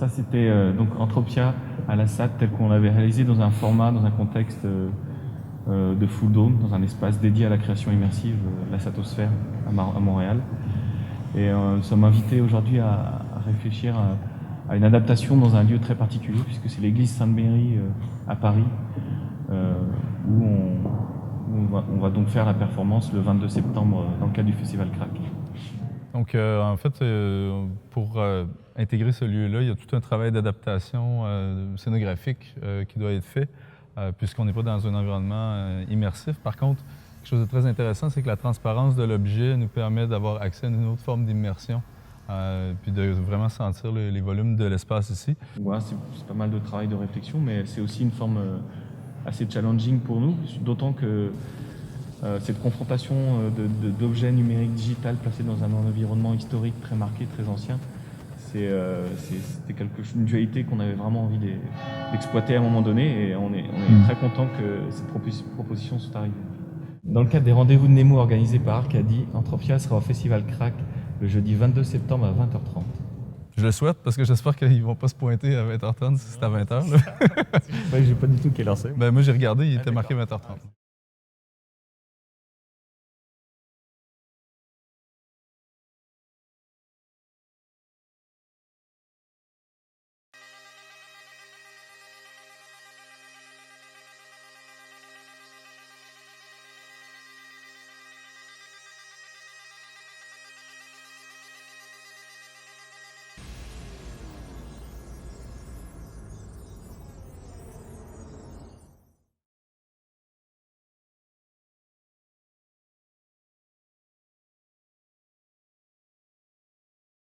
ça c'était donc Entropia à la SAT tel qu'on l'avait réalisé dans un format, dans un contexte de full dome, dans un espace dédié à la création immersive, la Satosphère à Montréal. Et nous sommes invités aujourd'hui à réfléchir à une adaptation dans un lieu très particulier, puisque c'est l'église Sainte-Méry à Paris, où on va donc faire la performance le 22 septembre dans le cadre du Festival Crack. Donc, en fait, pour intégrer ce lieu-là, il y a tout un travail d'adaptation scénographique qui doit être fait, puisqu'on n'est pas dans un environnement immersif. Par contre, quelque chose de très intéressant, c'est que la transparence de l'objet nous permet d'avoir accès à une autre forme d'immersion, puis de vraiment sentir les volumes de l'espace ici. Voilà, c'est pas mal de travail de réflexion, mais c'est aussi une forme assez challenging pour nous, d'autant que cette confrontation d'objets numériques digitales placés dans un environnement historique très marqué, très ancien, c'était une dualité qu'on avait vraiment envie d'exploiter à un moment donné, et on est très content que cette proposition soit arrivée. Dans le cadre des rendez-vous de Nemo organisés par Arcadie, Entropia sera au Festival Crack le jeudi 22 septembre à 20h30. Je le souhaite parce que j'espère qu'ils ne vont pas se pointer à 20h30 si c'est à 20h. Ouais, j'ai pas du tout quelle heure c'est. Ben, moi, j'ai regardé, il était marqué 20h30.